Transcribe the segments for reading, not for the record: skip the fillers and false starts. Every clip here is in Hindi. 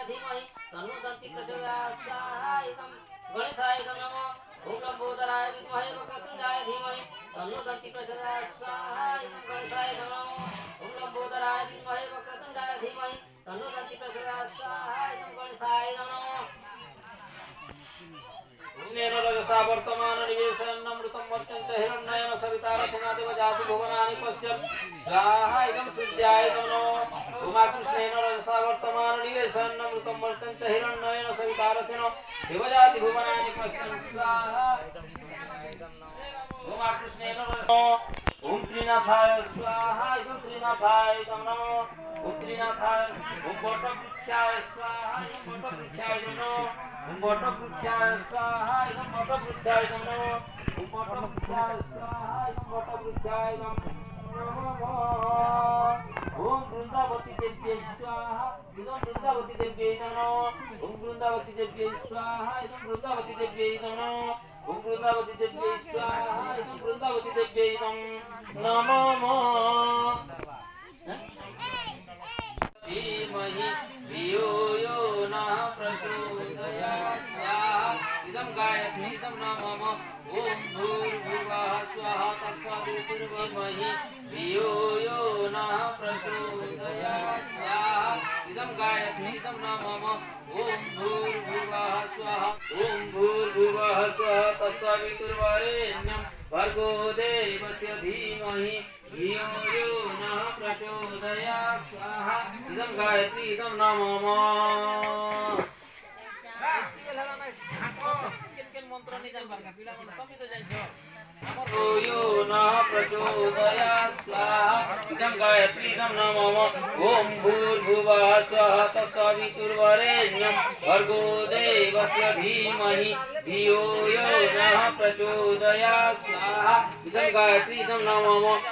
धीमहि तन्नो दन्ति प्रचोदयात् स्वाहा इदं गणेशाय नमः ओम लंबोदराय विद्महे वक्रतुंडाय धीमहि तन्नो दन्ति प्रचोदयात् स्वाहा इदं गणेशाय नमः ओम लंबोदराय विद्महे वक्रतुंडाय धीमहि तन्नो दन्ति प्रचोदयात् स्वाहा इदं गणेशाय नमः स्नेह रजसा वर्तमान निवेशनमृतं वर्तं च हिरण्येन सविता रथना देव जाति भुवनानि पश्यन् स्वाहा इदं सूर्याय नमो उमा कृष्णेन रजसा वर्तमान निवेशनमृतं वर्तं च हिरण्येन सविता रथना देव जाति भुवनानि पश्यन् स्वाहा उमा कृष्णेन रजसा ओम त्रिनाथाय स्वाहा इदं त्रिनाथाय नमो ओम त्रिनाथाय ओम वटवृक्षाय स्वाहा इदं वटवृक्षाय नमो ओम वटवृक्षाय स्वाहा इदं वटवृक्षाय नमो ओम वटवृक्षाय स्वाहा इदं वटवृक्षाय नमो ओम वृंदावती देव्यै स्वाहा इदं वृंदावती देव्यै नमो ओम वृंदावती देव्यै स्वाहा इदं वृंदावती देव्यै नमो ओम वृंदावती देव्यै स्वाहा इदं वृंदावती देव्यै नमो धीमहि धियो यो नः प्रचोदयात् स्वाहा इदं गायत्री इदं नमः ओम भूर्भुवः स्वाहा तत्सवितुर्वरेण्यं धियो यो नः प्रचोदयात् स्वाहा इदं गायत्री इदं नमः ओम भूर्भुवः स्वाहा ओम भूर्भुवः स्वाहा तत्सवितुर्वरेण्यं भर्गो देवस्य धीमहि धियो यो नः प्रचोदयात् स्वाहा इदं गायत्री इदं नमः मंत्र नहीं जान पारगा पिला मन कमी तो जाई छ यो नः प्रचोदयात् स्वाहा इदं गायत्री इदं नमः ओम भूर्भुवः स्वः तत्सवितुर्वरेण्यं भर्गो देवस्य धीमहि धियो यो नः प्रचोदयात् स्वाहा इदं गायत्री इदं नमः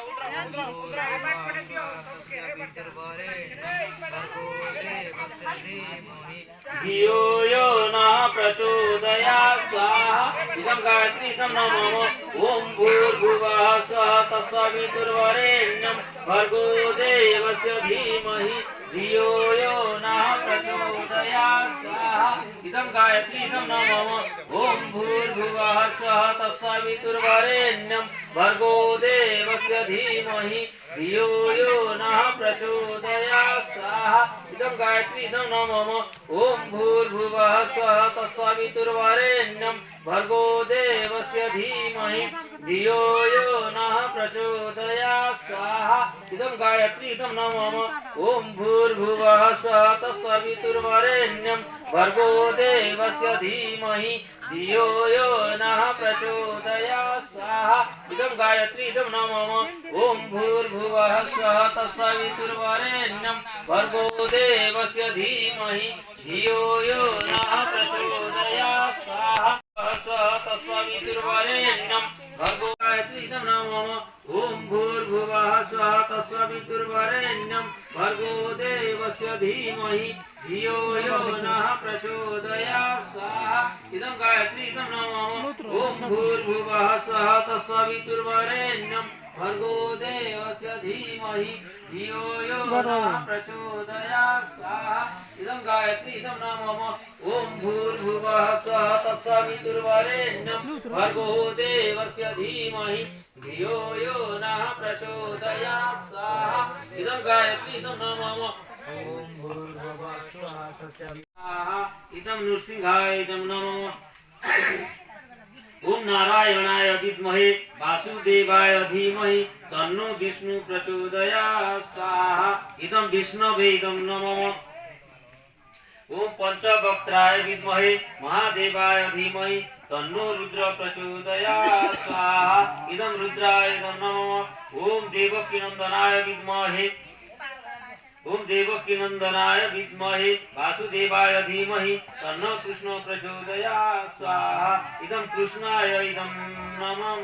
धियो यो नः प्रचोदयात् स्वाहा इदं गायत्री इदं नमः ओम भूर्भुवः स्वः तत्सवितुर्वरेण्यं भर्गो देवस्य धीमहि धियो यो नः प्रचोदयात् स्वाहा इदं गायत्री इदं नमः ओम भूर्भुवः स्वः तत्सवितुर्वरेण्यं भर्गो देवस्य धीमहि धियो यो नः प्रचोदयात् स्वाहा इदं गायत्री इदं नमः ओम भूर्भुवः स्वः तत्सवितुर्वरेण्यं भर्गो देवस्य धीमहि धियो यो नः प्रचोदयात् स्वाहा इदं गायत्री इदं नमः ओम भूर्भुवः स्वः तत्सवितुर्वरेण्यं भर्गो देवस्य धीमहि धियो यो नः प्रचोदयात् स्वाहा इदं गायत्री इदं नमः ओम भूर्भुवः स्वः तत्सवितुर्वरेण्यं भर्गो देवस्य धीमहि धियो यो नः प्रचोदयात् स्वाहा स्वः तत्सवितुर्वरेण्यं भर्गो गायत्री इदं नमः ओम भूर्भुवः स्वः तत्सवितुर्वरेण्यं भर्गो देवस्य धीमहि धियो यो नः प्रचोदयात् स्वाहा इदं गायत्री इदं नमः ओम भूर्भुवः स्वः तत्सवितुर्वरेण्यं भर्गो देवस्य धीमहि धियो यो नः प्रचोदयात् स्वाहा इदं गायत्री इदं नमः ओम भूर्भुवः स्वः तत्सवितुर्वरेण्यं भर्गो देवस्य धीमहि धियो यो नः प्रचोदयात् स्वाहा इदं गायत्री इदं नमः ओम भूर्भुवः स्वः तत्सवितुर्वरेण्यं इदं नृसिंहाय इदं नमः ओम नारायणाय विद्महे वासुदेवाय धीमहि तन्नो विष्णु प्रचोदयात् स्वाहा इदं विष्णवे इदं नमः ओम पंचवक्त्राय विद्महे महादेवाय धीमहि तन्नो रुद्र प्रचोदयात् स्वाहा इदं रुद्राय इदं नमः ओम देवकीनंदनाय विद्महे ओम देवकीनंदनाय विद्महे वासुदेवाय धीमहि तन्नो कृष्ण प्रचोदयात् स्वाहा इदं कृष्णाय इदं नमः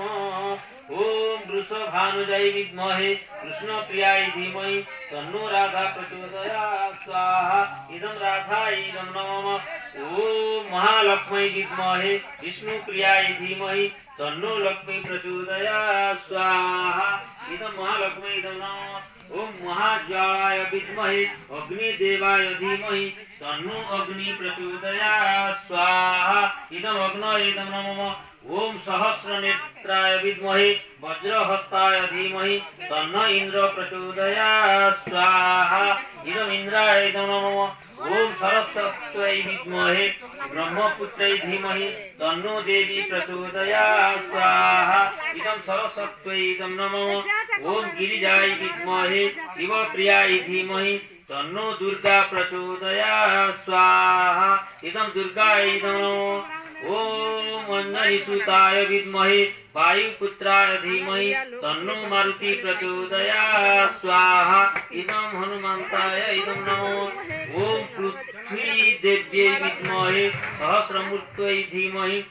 ओम वृषभानुजाय विद्महे कृष्णप्रियाय धीमहि तन्नो राधा प्रचोदयात् स्वाहा इदं राधाय इदं नमः ओम महालक्ष्मी विद्महे विष्णुप्रियाय धीमहि तन्नो लक्ष्मी प्रचोदयात् स्वाहा इदं महालक्ष्मी इदं नमः ओम महाज्वालाय विद्महे अग्निदेवाय धीमहि तन्नो अग्नि प्रचोदयात् स्वाहा इदं अग्नये इदं नमः ओम सहस्रनेत्राय विद्महे वज्रहस्ताय धीमहि तन्नो इंद्र प्रचोदयात् स्वाहा इदं इंद्राय इदं नमः ओम सरस्वत्यै विद्महे ब्रह्मपुत्रै धीमहि तन्नो देवी प्रचोदयात् स्वाहा इदं सरस्वत्यै इदं नमः ओम गिरिजाय विद्महे शिवप्रियाय धीमहि तन्नो दुर्गा प्रचोदयात् स्वाहा इदं दुर्गायै इदं नमः ओम अंजनीसुताय विद्महे वायुपुत्राय धीमहि तन्नो मारुति प्रचोदयात् स्वाहा इदं हनुमन्ताय इदं नमः ओम पृथ्वी देव्यै विद्महे सहस्रमूर्त्यै धीमहि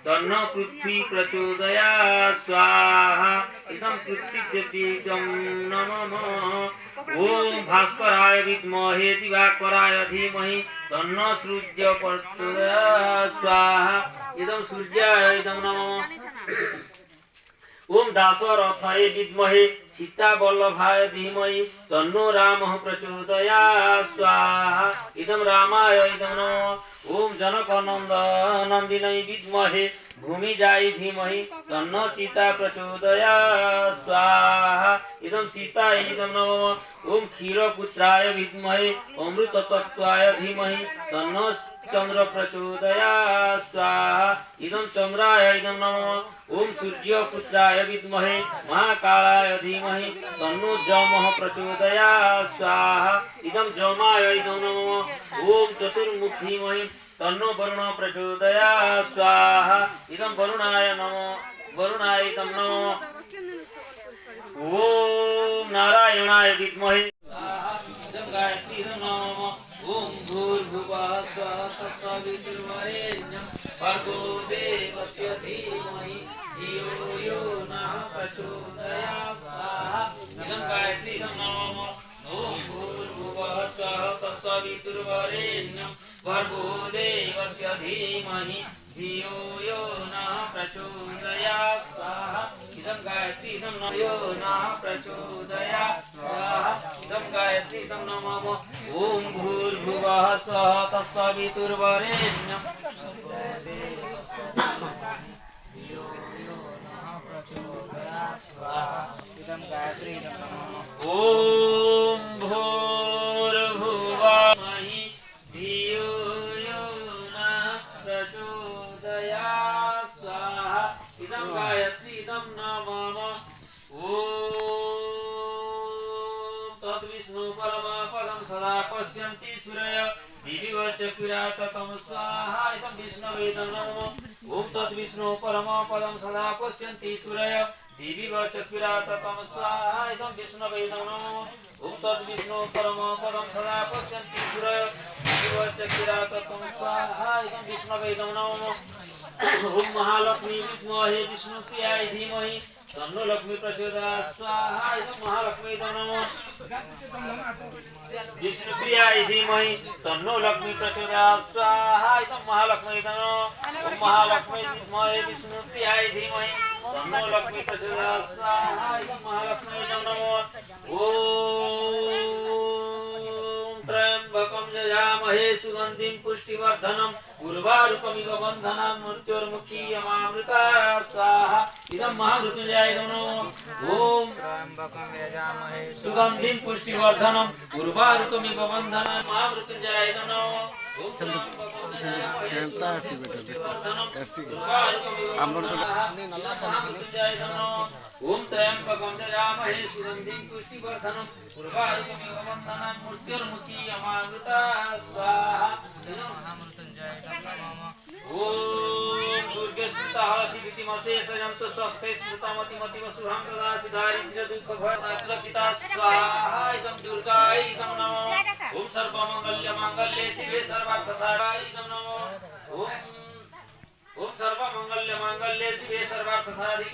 तन्नो पृथ्वी प्रचोदयात् स्वाहा इदं पृथ्वीदेव्यै नमः ओम भास्कराय विद्महे दिवाकराय धीमहि तन्नो सूर्य प्रचोदयात् स्वाहा इदं सूर्याय इदं नमः ओम दाशरथाय विद्महे सीतावल्लभाय धीमहि तन्नो रामः प्रचोदयात् स्वाहा इदं रामाय इदं नमः ओम जनकनन्दिनै विद्महे भूमिजाय धीमहि तन्नो सीता प्रचोदयात् स्वाहा इदं सीताय इदं नमः ओम क्षीरपुत्राय विद्महे अमृततत्त्वाय धीमहि तन्नो चंद्र प्रचोदयात् स्वाहा इदं चंद्राय इदं नमः ओम सूर्यपुत्राय विद्महे महाकालाय धीमहि तन्नो जमः प्रचोदयात् स्वाहा इदं जमाय इदं नमः ओम चतुर्मुखीमहि तन्नो वरुण प्रचोदयात् स्वाहा इदं वरुणाय नमः वरुणाय इदं नमः ओम नारायणाय विद्महे इदं गायत्री इदं नमः ओम भूर्भुवः स्वः तत्सवितुर्वरेण्यं भर्गो देवस्य धीमहि धियो यो नः प्रचोदयात् स्वाहा इदं गायत्री इदं नमः ओम भूर्भुवः स्वः तत्सवितुर्वरेण्यं भर्गो देवस्य धीमहि धियो यो नः प्रचोदयात् स्वाहा इदं गायत्री इदं नमः यो नः प्रचोदयात् स्वाहा इदं गायत्री इदं नमः ओम भूर्भुवः स्वः तत्सवितुर्वरेण्यं धियो यो नः प्रचोदयात् स्वाहा इदं गायत्री इदं नमः ओम भूर्भुवः धियो यो नः प्रचोदयात् स्वाहा इदं गायत्री इदं नमः ओम तद्विष्णु परमपदं सदा पश्यन्ति सूरय दिविवचक्रातकं स्वाहा इदं विष्णवे इदं नमः ओम तद्विष्णु परमपदं सदा पश्यन्ति सूरय दिविवचक्रातकं स्वाहा इदं विष्णवे इदं नमः ओम तद्विष्णु परमपदं सदा पश्यन्ति सूरय दिविवचक्रातकं स्वाहा इदं विष्णवे इदं नमः ओम महालक्ष्मी विद्महे विष्णुप्रियाय धीमहि तन्नो लक्ष्मी प्रचोदयात् स्वाहा इदं महालक्ष्मी इदं नमः विष्णुप्रियाय धीमहि तन्नो लक्ष्मी प्रचोदयात् स्वाहा इदं महालक्ष्मी इदं नमः ओम महालक्ष्मी विद्महे विष्णुप्रियाय धीमहि तन्नो लक्ष्मी प्रचोदयात् स्वाहा इदं महालक्ष्मी इदं नमः ओम त्र्यंबकं यजामहे सुगन्धिं पुष्टिवर्धनं उर्वारुकमिव बन्धनान् मृत्योर्मुक्षीयमामृतात् स्वाहा इदं महामृत्युंजयाय नमः ओम त्र्यंबकं यजामहे सुगन्धिं पुष्टिवर्धनं उर्वारुकमिव बन्धनान् महामृत्युंजयाय नमः ओम त्र्यंबकं यजामहे सुगन्धिं पुष्टिवर्धनं उर्वारुकमिव बन्धनान् महामृत्युंजयाय नमः ओम त्र्यंबकं यजामहे सुगन्धिं पुष्टिवर्धनं उर्वारुकमिव बन्धनान् मृत्योर्मुक्षीयमामृतात् स्वाहा इदं महामृत्युंजयाय नमः ओम दुर्गेस्तुतः शिवितिमशेषयन्तु स्वस्थे स्मृतमतिमतिव शुभं ददासि दारिद्र्य दुःख भयनात्रचिता स्वाहा इदं दुर्गायै इदं नमः ओम सर्वमङ्गल्यमाङ्गल्ये शिवे सर्वार्थसाधकाय इदं नमः ओम सर्वमङ्गल्यमाङ्गल्ये शिवे सर्वार्थसाधिके